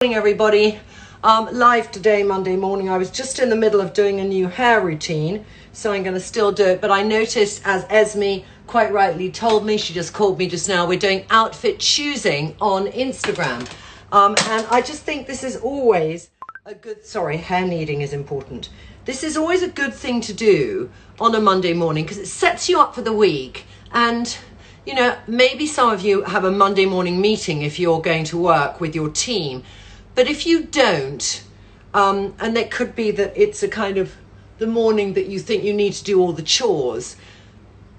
Morning everybody. Live today, Monday morning. I was just in the middle of doing a new hair routine, so I'm going to still do it, but I noticed, as Esme quite rightly told me, she just called me just now, we're doing outfit choosing on Instagram, and I just think this is always a good, hair kneading is important. This is always a good thing to do on a Monday morning because it sets you up for the week. And you know, maybe some of you have a Monday morning meeting if you're going to work with your team. But if you don't, and it could be that it's a kind of the morning that you think you need to do all the chores,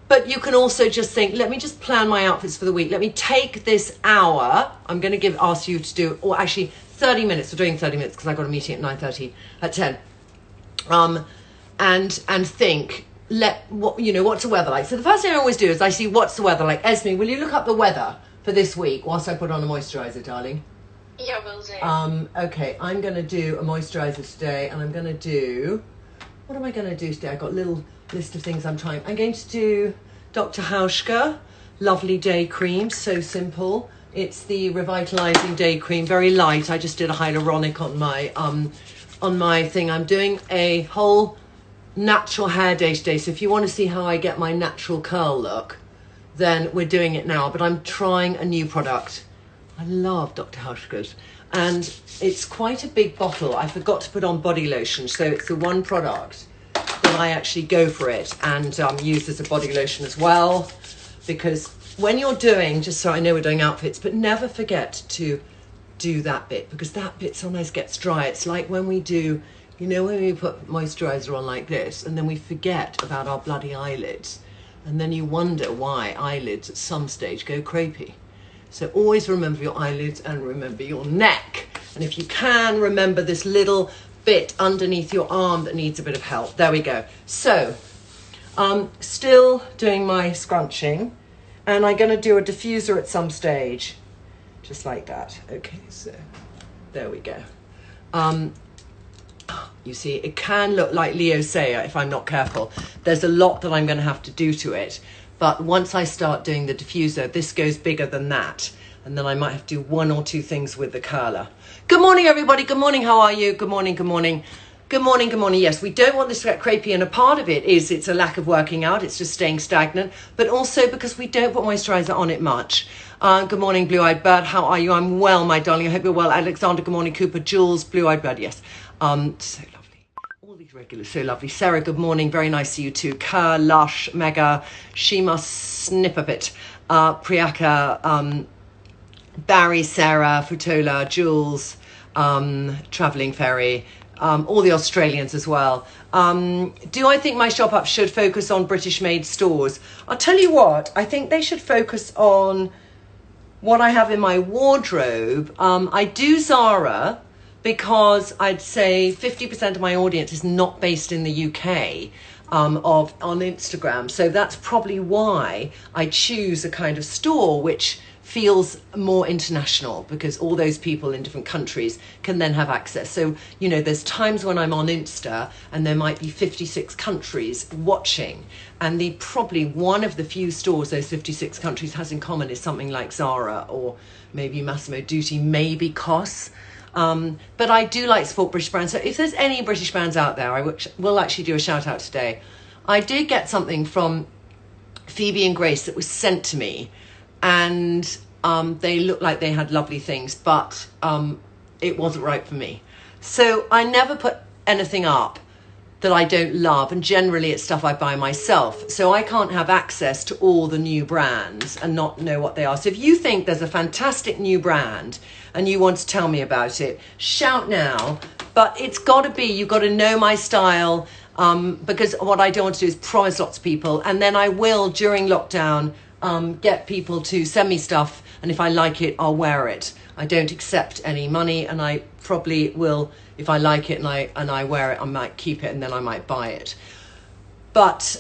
but you can also just think, let me just plan my outfits for the week. Let me take this hour. I'm going to ask you to do, or actually 30 minutes. We're doing 30 minutes because I've got a meeting at 9:30, at 10. And think, what's the weather like? So the first thing I always do is I see what's the weather like. Esme, will you look up the weather for this week whilst I put on a moisturizer, darling? Yeah, will do. Okay, I'm going to do a moisturizer today, and I'm going to do, what am I going to do today? I've got a little list of things I'm trying. I'm going to do Dr. Hauschka Lovely Day Cream, so simple. It's the Revitalizing Day Cream, very light. I just did a hyaluronic on my thing. I'm doing a whole natural hair day today, so if you want to see how I get my natural curl look, then we're doing it now, but I'm trying a new product. I love Dr. Hauschka's, and it's quite a big bottle. I forgot to put on body lotion, so it's the one product that I actually go for it and use as a body lotion as well, because when you're doing, just so I know we're doing outfits, but never forget to do that bit, because that bit sometimes gets dry. It's like when we do, you know, when we put moisturizer on like this and then we forget about our bloody eyelids, and then you wonder why eyelids at some stage go crepey. So always remember your eyelids and remember your neck. And if you can, remember this little bit underneath your arm that needs a bit of help. There we go. So, still doing my scrunching, and I'm going to do a diffuser at some stage. Just like that. Okay, so there we go. You see, it can look like Leo Sayer if I'm not careful. There's a lot that I'm going to have to do to it. But once I start doing the diffuser, this goes bigger than that. And then I might have to do one or two things with the curler. Good morning, everybody. Good morning. How are you? Good morning. Good morning. Good morning. Good morning. Yes, we don't want this to get crepey. And a part of it is it's a lack of working out. It's just staying stagnant. But also because we don't put moisturizer on it much. Good morning, Blue-Eyed Bird. How are you? I'm well, my darling. I hope you're well. Alexander, good morning. Cooper, Jules, Blue-Eyed Bird. Yes. So lovely. All these regulars, so lovely. Sarah, good morning. Very nice to see you too. Kerr, Lush, Mega, Shima, Snipperbit, Priyaka, Barry, Sarah, Futola, Jules, Travelling Fairy, all the Australians as well. Do I think my shop up should focus on British made stores? I'll tell you what, I think they should focus on what I have in my wardrobe. I do Zara, because I'd say 50% of my audience is not based in the UK on Instagram. So that's probably why I choose a kind of store which feels more international, because all those people in different countries can then have access. So, you know, there's times when I'm on Insta and there might be 56 countries watching, and probably one of the few stores those 56 countries has in common is something like Zara, or maybe Massimo Dutti, maybe COS. But I do like support British brands. So if there's any British brands out there, I will actually do a shout out today. I did get something from Phoebe and Grace that was sent to me, and they looked like they had lovely things, but it wasn't right for me. So I never put anything up that I don't love, and generally it's stuff I buy myself. So I can't have access to all the new brands and not know what they are. So if you think there's a fantastic new brand and you want to tell me about it, shout now. But it's got to be, you've got to know my style, because what I don't want to do is promise lots of people, and then I will, during lockdown, get people to send me stuff, and if I like it, I'll wear it. I don't accept any money, and I probably will, if I like it and I wear it, I might keep it and then I might buy it. But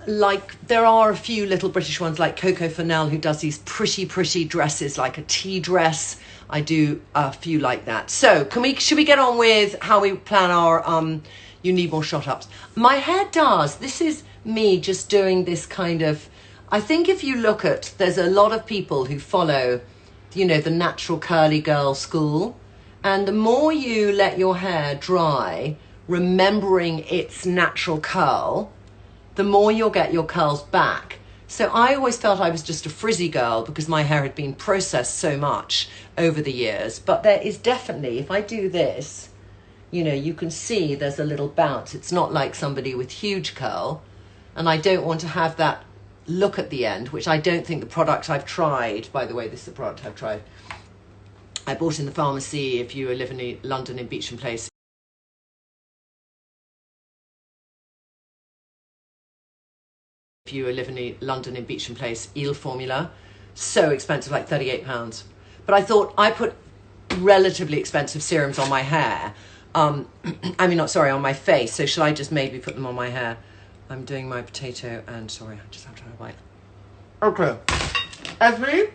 like there are a few little British ones like Coco Fennell, who does these pretty dresses, like a tea dress. I do a few like that. So should we get on with how we plan our you need more shot ups? My hair does. This is me just doing this kind of, I think if you look at, there's a lot of people who follow, you know, the natural curly girl school, And the more you let your hair dry, remembering its natural curl, the more you'll get your curls back. So I always felt I was just a frizzy girl because my hair had been processed so much over the years. But there is definitely, if I do this, you know, you can see there's a little bounce. It's not like somebody with huge curl. And I don't want to have that look at the end, which I don't think the product I've tried, by the way, this is the product I've tried. I bought in the pharmacy if you live in London in Beecham Place. If you live in London in Beecham Place, Eel Formula, so expensive, like £38. But I thought I put relatively expensive serums on my hair. On my face. So shall I just maybe put them on my hair? I'm doing my potato and sorry, I just have to have a bite. Okay. Every?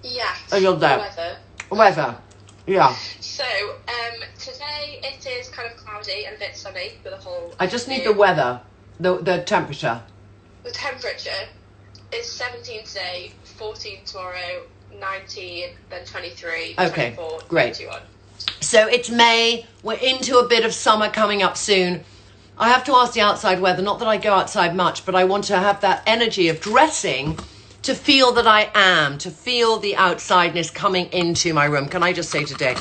Yeah. Oh, you're there. Weather. Yeah. So, today it is kind of cloudy and a bit sunny for the whole I just need the weather. The temperature. The temperature is 17 today, 14 tomorrow, 19, then 23, okay, 24, great. 21. So it's May. We're into a bit of summer coming up soon. I have to ask the outside weather. Not that I go outside much, but I want to have that energy of dressing to feel that I am, to feel the outsideness coming into my room. Can I just say today,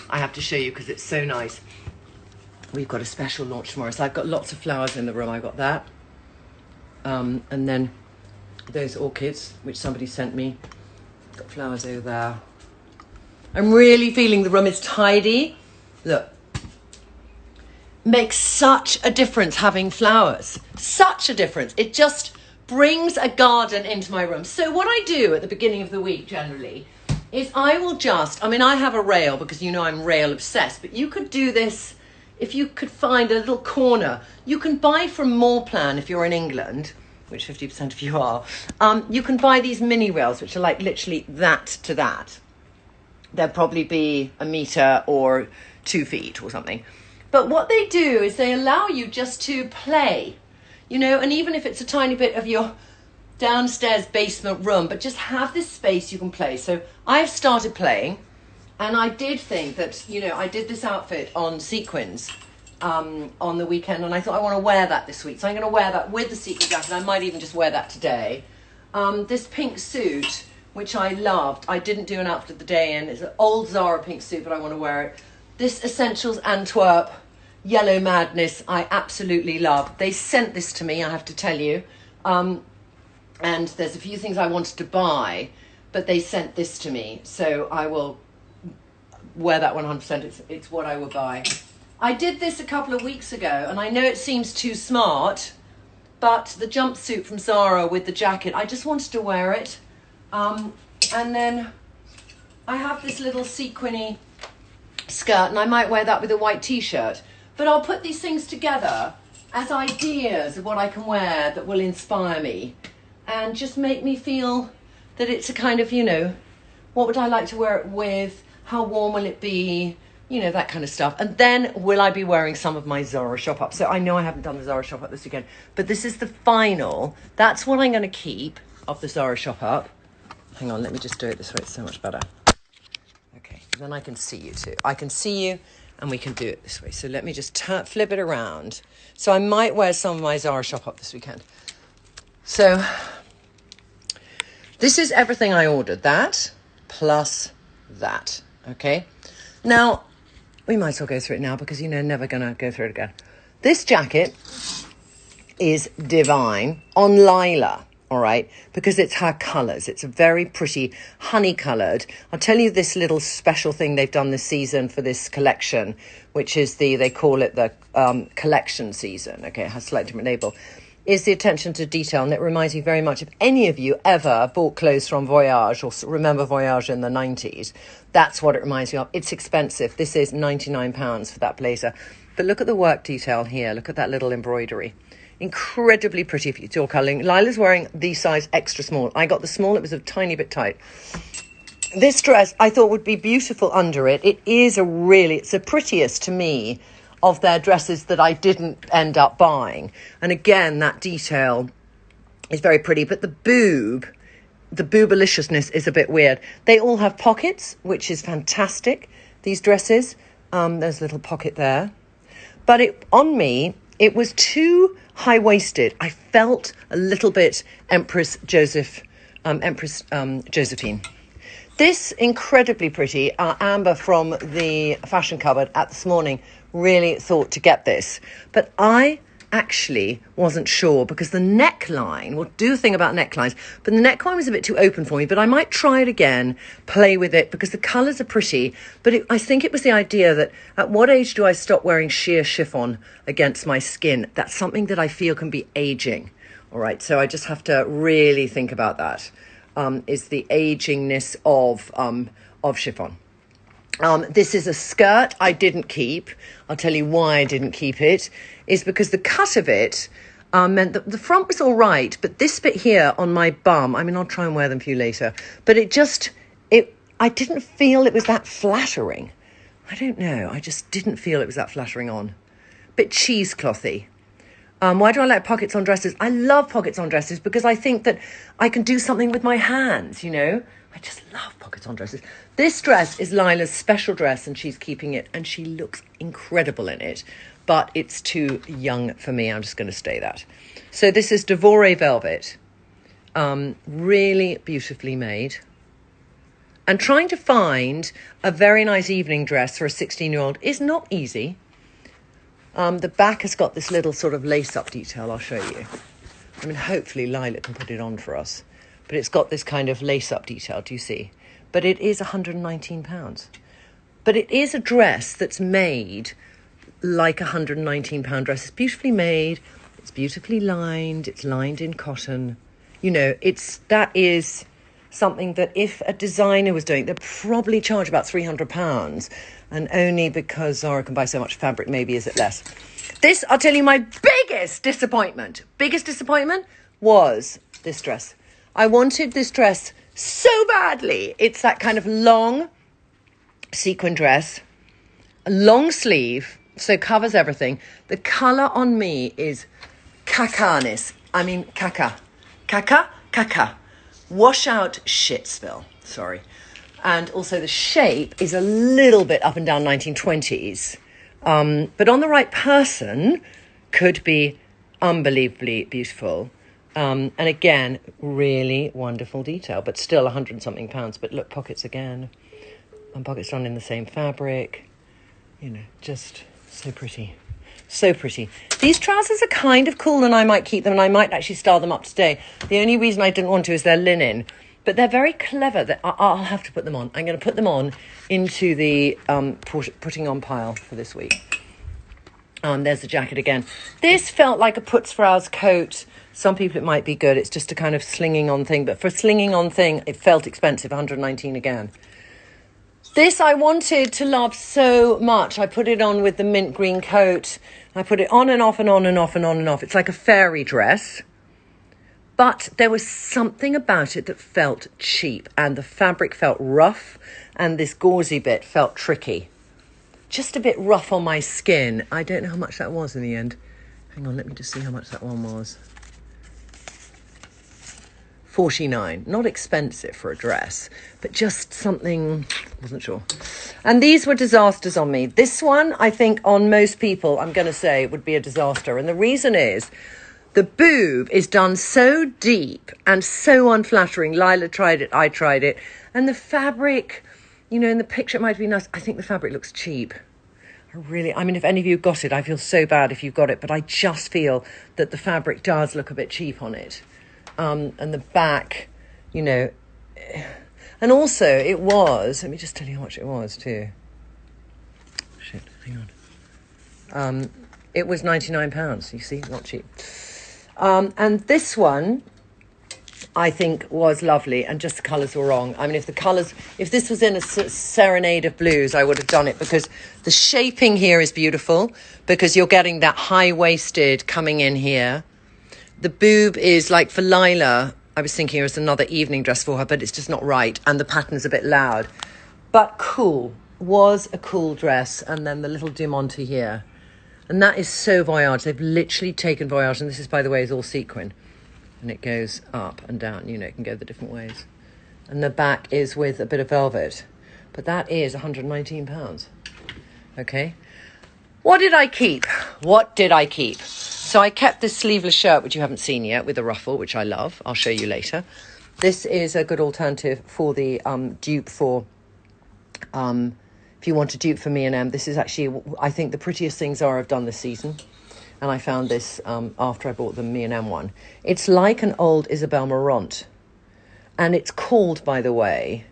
I have to show you because it's so nice. We've got a special launch tomorrow. So I've got lots of flowers in the room. I got that. And then those orchids, which somebody sent me. Got flowers over there. I'm really feeling the room is tidy. Look. Makes such a difference having flowers. Such a difference. It just brings a garden into my room. So what I do at the beginning of the week generally is I will I have a rail because you know I'm rail obsessed, but you could do this if you could find a little corner. You can buy from Moreplan if you're in England, which 50% of you are. You can buy these mini rails, which are like literally that to that. They'll probably be a metre or 2 feet or something. But what they do is they allow you just to play, you know, and even if it's a tiny bit of your downstairs basement room, but just have this space you can play. So I've started playing, and I did think that, you know, I did this outfit on sequins on the weekend, and I thought I want to wear that this week. So I'm going to wear that with the sequin jacket. I might even just wear that today. This pink suit, which I loved, I didn't do an outfit of the day in. It's an old Zara pink suit, but I want to wear it. This Essentials Antwerp Yellow Madness, I absolutely love. They sent this to me, I have to tell you. And there's a few things I wanted to buy, but they sent this to me. So I will wear that 100%. It's what I will buy. I did this a couple of weeks ago, and I know it seems too smart, but the jumpsuit from Zara with the jacket, I just wanted to wear it. And then I have this little sequiny skirt, and I might wear that with a white t-shirt. But I'll put these things together as ideas of what I can wear that will inspire me and just make me feel that it's a kind of, you know, what would I like to wear it with? How warm will it be? You know, that kind of stuff. And then will I be wearing some of my Zara shop up? So I know I haven't done the Zara shop up this weekend, but this is the final. That's what I'm going to keep of the Zara shop up. Hang on, let me just do it this way. It's so much better. Okay, then I can see you too. I can see you. And we can do it this way. So let me just flip it around. So I might wear some of my Zara shop up this weekend. So this is everything I ordered. That plus that. Okay. Now, we might as well go through it now because, you know, never going to go through it again. This jacket is divine on Lila. All right, because it's her colours. It's a very pretty honey-coloured. I'll tell you this little special thing they've done this season for this collection, which is they call it the collection season. Okay, it has a slightly different label. Is the attention to detail, and it reminds me very much, if any of you ever bought clothes from Voyage or remember Voyage in the 90s, that's what it reminds me of. It's expensive. This is £99 for that blazer. But look at the work detail here. Look at that little embroidery. Incredibly pretty if it's your colouring. Lila's wearing the size extra small. I got the small. It was a tiny bit tight. This dress I thought would be beautiful under it. It's the prettiest to me of their dresses that I didn't end up buying. And again, that detail is very pretty. But the boobaliciousness is a bit weird. They all have pockets, which is fantastic. these dresses. There's a little pocket there. But on me, it was too high-waisted. I felt a little bit Empress Josephine. This incredibly pretty, Amber from the fashion cupboard at This Morning really thought to get this. But I actually wasn't sure because the neckline, we'll do a thing about necklines, but the neckline was a bit too open for me, but I might try it again, play with it, because the colours are pretty. But I think it was the idea that at what age do I stop wearing sheer chiffon against my skin? That's something that I feel can be aging. All right, so I just have to really think about that, is the agingness of chiffon. This is a skirt I didn't keep. I'll tell you why I didn't keep it. Is because the cut of it meant that the front was all right, but this bit here on my bum, I mean, I'll try and wear them for you later, but I didn't feel it was that flattering. I don't know. I just didn't feel it was that flattering on. Bit cheeseclothy. Why do I like pockets on dresses? I love pockets on dresses because I think that I can do something with my hands, you know? I just love pockets on dresses. This dress is Lila's special dress and she's keeping it and she looks incredible in it, but it's too young for me. I'm just going to stay that. So this is Devore Velvet, really beautifully made. And trying to find a very nice evening dress for a 16-year-old is not easy. The back has got this little sort of lace-up detail. I'll show you. I mean, hopefully Lila can put it on for us. But it's got this kind of lace-up detail, do you see? But it is £119. But it is a dress that's made like a £119 dress. It's beautifully made. It's beautifully lined. It's lined in cotton. You know, that is something that if a designer was doing, they'd probably charge about £300. And only because Zara can buy so much fabric, maybe is it less. This, I'll tell you, my biggest disappointment was this dress. I wanted this dress so badly. It's that kind of long sequin dress, a long sleeve, so covers everything. The colour on me is caca-ness. I mean, caca. Caca, caca. Wash out shit spill. Sorry. And also the shape is a little bit up and down 1920s. But on the right person could be unbelievably beautiful. And again, really wonderful detail, but still £100 and something. But look, pockets again. And pockets done in the same fabric. You know, just so pretty. So pretty. These trousers are kind of cool and I might keep them and I might actually style them up today. The only reason I didn't want to is they're linen. But they're very clever. I'll have to put them on. I'm going to put them on into the putting on pile for this week. There's the jacket again. This felt like a Putzfrau's coat. Some people it might be good. It's just a kind of slinging on thing. But for slinging on thing, it felt expensive, 119 again. This I wanted to love so much. I put it on with the mint green coat. I put it on and off and on and off and on and off. It's like a fairy dress. But there was something about it that felt cheap. And the fabric felt rough. And this gauzy bit felt tricky. Just a bit rough on my skin. I don't know how much that was in the end. Hang on, let me just see how much that one was. $49. Not expensive for a dress, but just something, wasn't sure. And these were disasters on me. This one, I think on most people, I'm going to say, would be a disaster. And the reason is, the boob is done so deep and so unflattering. Lila tried it, I tried it. And the fabric, you know, in the picture it might be nice. I think the fabric looks cheap. I mean, if any of you got it, I feel so bad if you've got it. But I just feel that the fabric does look a bit cheap on it. And the back, you know. And also it was, let me just tell you how much it was too. Shit, hang on. It was £99, you see, not cheap. And this one, I think, was lovely, and just the colours were wrong. I mean, if this was in a serenade of blues, I would have done it, because the shaping here is beautiful, because you're getting that high-waisted coming in here. The boob is, like, for Lila, I was thinking it was another evening dress for her, but it's just not right, and the pattern's a bit loud. But cool, was a cool dress, and then the little diamante here. And that is so Voyage. They've literally taken Voyage, and this is, by the way, is all sequin. And it goes up and down, you know, it can go the different ways. And the back is with a bit of velvet. But that is £119. Okay. What did I keep? What did I keep? So I kept this sleeveless shirt, which you haven't seen yet, with a ruffle, which I love. I'll show you later. This is a good alternative for the dupe for, if you want to dupe for M&M. This is actually, I think, the prettiest thing Zara have done this season. And I found this after I bought the M&M one. It's like an old Isabel Marant. And it's called, by the way,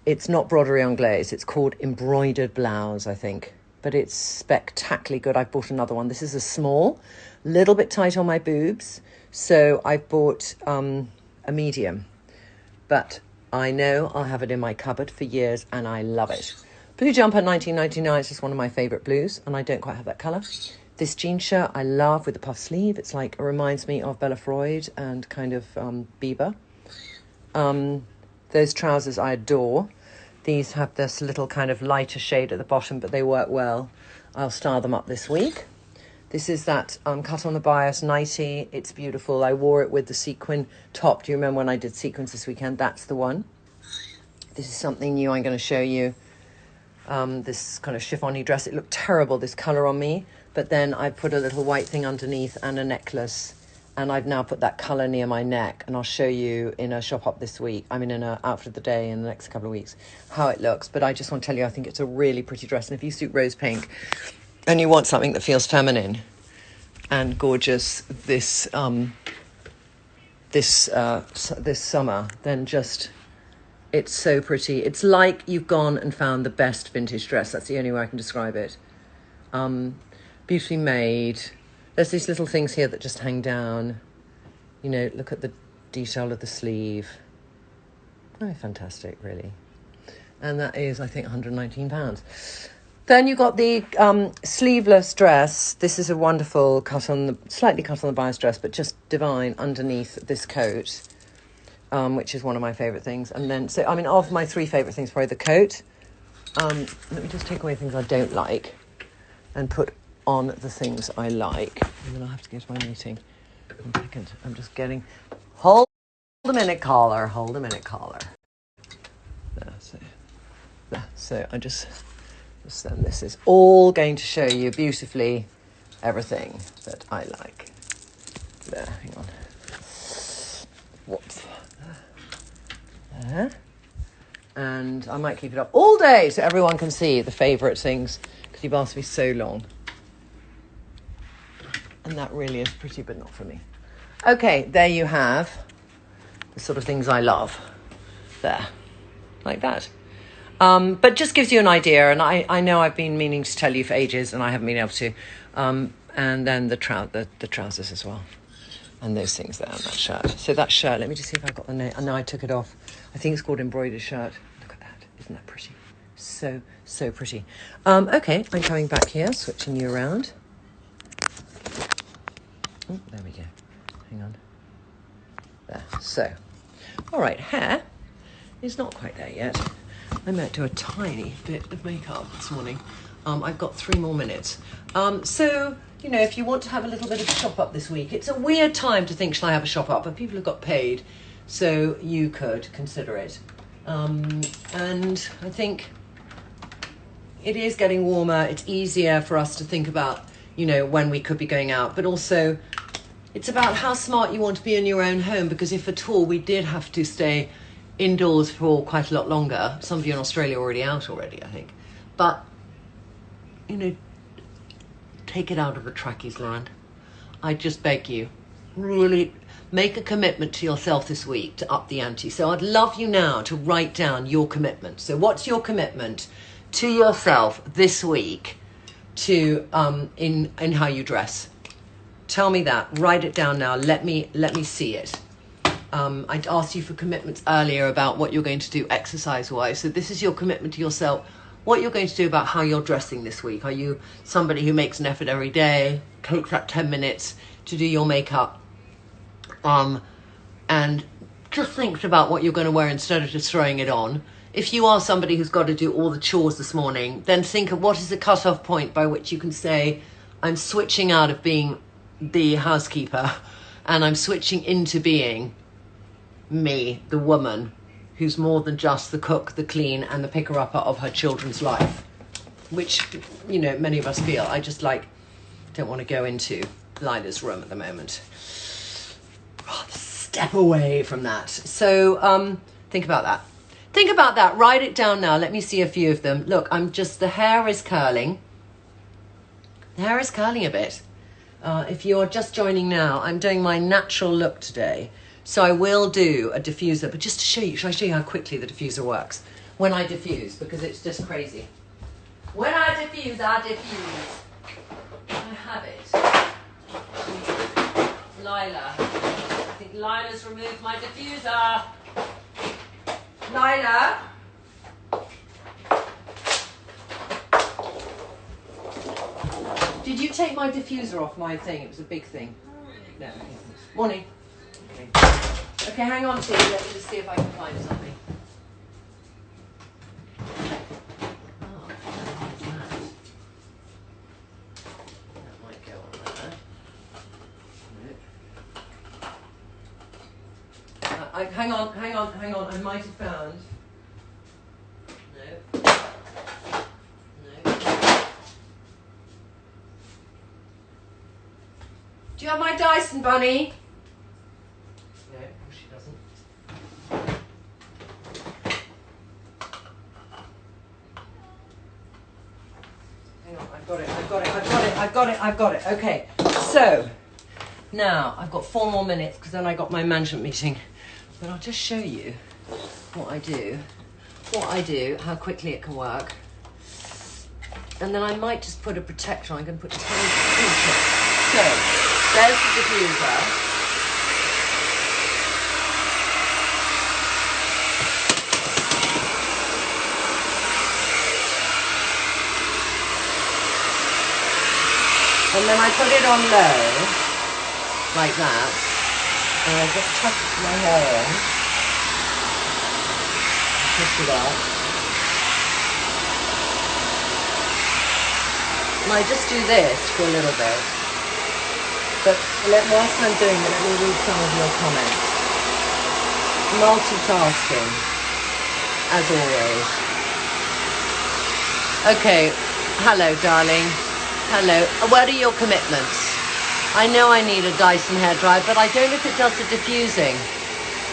it's not broderie anglaise. It's called embroidered blouse, I think. But it's spectacularly good. I've bought another one. This is a small, little bit tight on my boobs. So I bought a medium. But I know I'll have it in my cupboard for years and I love it. Blue jumper, $19.99. It's just one of my favourite blues. And I don't quite have that colour. This jean shirt I love with the puff sleeve. It's like, it reminds me of Bella Freud and kind of Bieber. Those trousers I adore. These have this little kind of lighter shade at the bottom, but they work well. I'll style them up this week. This is that cut on the bias nightie. It's beautiful. I wore it with the sequin top. Do you remember when I did sequins this weekend? That's the one. This is something new I'm going to show you. This kind of chiffon-y dress. It looked terrible, this colour on me. But then I put a little white thing underneath and a necklace. And I've now put that colour near my neck. And I'll show you in a shop up this week. I mean, in a outfit of the day in the next couple of weeks, how it looks. But I just want to tell you, I think it's a really pretty dress. And if you suit rose pink and you want something that feels feminine and gorgeous this summer, then just, it's so pretty. It's like you've gone and found the best vintage dress. That's the only way I can describe it. Beautifully made. There's these little things here that just hang down. You know, look at the detail of the sleeve. Oh, fantastic, really. And that is, I think, £119. Then you got the sleeveless dress. This is a wonderful slightly cut on the bias dress, but just divine underneath this coat, which is one of my favourite things. And then, so, I mean, of my three favourite things, probably the coat. Let me just take away things I don't like and put on the things I like. And then I'll have to go to my meeting in a second. I'm just getting... Hold a minute, caller. Hold a minute, caller. So I just then this is all going to show you beautifully everything that I like. There, hang on. Whoops. There. And I might keep it up all day so everyone can see the favourite things, because you've asked me so long. And that really is pretty, but not for me. Okay, there you have the sort of things I love. There, like that. But just gives you an idea, and I know I've been meaning to tell you for ages, and I haven't been able to. And then the trousers as well, and those things there, and that shirt. So that shirt, let me just see if I got the name. I know I took it off. I think it's called embroidered shirt. Look at that, isn't that pretty? So pretty. Okay, I'm coming back here, switching you around. Oh, there we go. Hang on. There. So, all right, hair is not quite there yet. I might do a tiny bit of makeup this morning. I've got 3 more minutes. So, you know, if you want to have a little bit of a shop up this week, it's a weird time to think, shall I have a shop up? But people have got paid, so you could consider it. And I think it is getting warmer. It's easier for us to think about, you know, when we could be going out. But also, it's about how smart you want to be in your own home, because if at all we did have to stay indoors for quite a lot longer. Some of you in Australia are already out already, I think. But, you know, take it out of the trackies land. I just beg you, really make a commitment to yourself this week to up the ante. So I'd love you now to write down your commitment. So what's your commitment to yourself this week to in how you dress? Tell me that. Write it down now. Let me see it. I'd asked you for commitments earlier about what you're going to do exercise-wise. So this is your commitment to yourself, what you're going to do about how you're dressing this week. Are you somebody who makes an effort every day, takes that 10 minutes to do your makeup, and just thinks about what you're going to wear instead of just throwing it on? If you are somebody who's got to do all the chores this morning, then think of what is the cut-off point by which you can say, I'm switching out of being the housekeeper and I'm switching into being me, the woman who's more than just the cook, the clean, and the picker-upper of her children's life, which, you know, many of us feel. I just, like, don't want to go into Lila's room at the moment. Rather step away from that. So think about that. Think about that. Write it down now. Let me see a few of them. Look, the hair is curling. The hair is curling a bit. If you're just joining now, I'm doing my natural look today. So I will do a diffuser, but just to show you, shall I show you how quickly the diffuser works? When I diffuse, because it's just crazy. When I diffuse, I have it. Lila. I think Lila's removed my diffuser. Lila. Did you take my diffuser off my thing? It was a big thing. No. Morning. Okay, hang on, T. Let me just see if I can find something. Oh, that might go on there. Hang on. I might have found. No. Do you have my Dyson bunny? No, she doesn't. Hang on, I've got it. Okay, so now I've got 4 more minutes because then I got my management meeting. But I'll just show you what I do, how quickly it can work. And then I might just put a protector on. I'm going to put tiny chips. So, there's the diffuser. And then I put it on low, like that. And I just tuck my hair in. Push it up. And I just do this for a little bit. But whilst I'm doing it, let me read some of your comments. Multitasking, as always. Okay, hello, darling. Hello. What are your commitments? I know I need a Dyson hairdryer, but I don't know if it does the diffusing.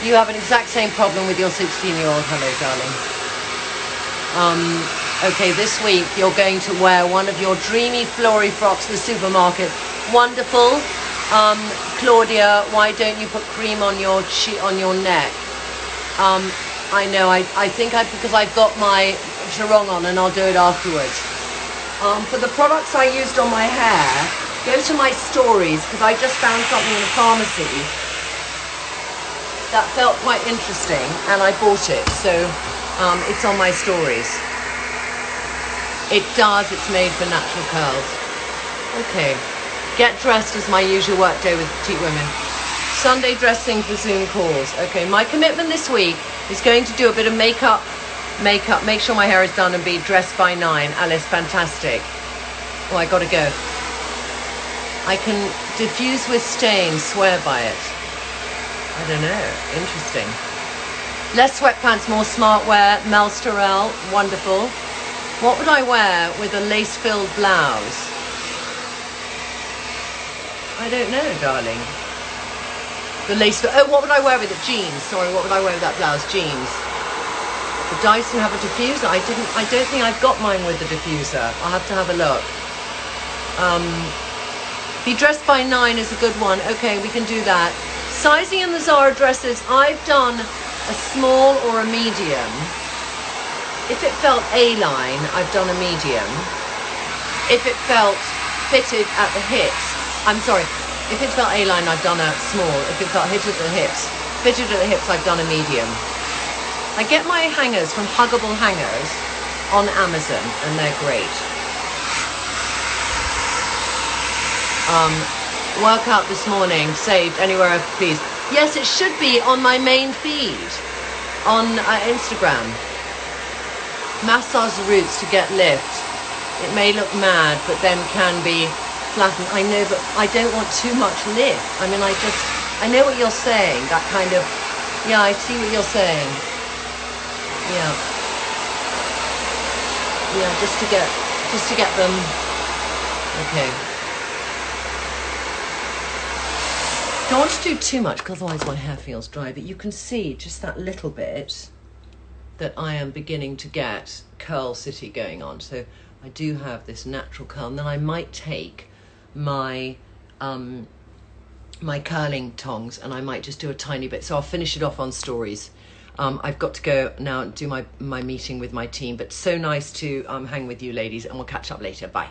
You have an exact same problem with your 16-year-old. Hello, darling. Okay, this week you're going to wear one of your dreamy flory frocks to the supermarket. Wonderful. Claudia, why don't you put cream on your neck? I know, I think because I've got my sarong on and I'll do it afterwards. For the products I used on my hair, go to my stories because I just found something in a pharmacy that felt quite interesting and I bought it. So it's on my stories. It does, it's made for natural curls. Okay. Get dressed as my usual work day with petite women. Sunday dressing for Zoom calls. Okay, my commitment this week is going to do a bit of makeup, make sure my hair is done and be dressed by 9. Alice, fantastic. Oh, I gotta go. I can diffuse with stain, swear by it. I don't know, interesting. Less sweatpants, more smart wear. Mel Storell, wonderful. What would I wear with a lace-filled blouse? I don't know, darling. The lace. Oh, what would I wear with it? Jeans. Sorry, what would I wear with that blouse? Jeans. The Dyson have a diffuser. I don't think I've got mine with the diffuser. I'll have to have a look. Be dressed by 9 is a good one. Okay, we can do that. Sizing in the Zara dresses. I've done a small or a medium. If it felt A-line, I've done a medium. If it felt fitted at the hips, I'm sorry, if it felt A-line, I've done a small. If it felt fitted at the hips, I've done a medium. I get my hangers from Huggable Hangers on Amazon, and they're great. Workout this morning, saved anywhere, please. Yes, it should be on my main feed on Instagram. Massage roots to get lift. It may look mad, but then can be flattened. I know, but I don't want too much lift. I mean, I know what you're saying. That kind of, yeah, I see what you're saying. Yeah. Yeah, just to get them. Okay. Don't want to do too much because otherwise my hair feels dry, but you can see just that little bit that I am beginning to get curl city going on. So I do have this natural curl, and then I might take my my curling tongs and I might just do a tiny bit. So I'll finish it off on stories. I've got to go now and do my meeting with my team, but so nice to hang with you ladies, and we'll catch up later. Bye.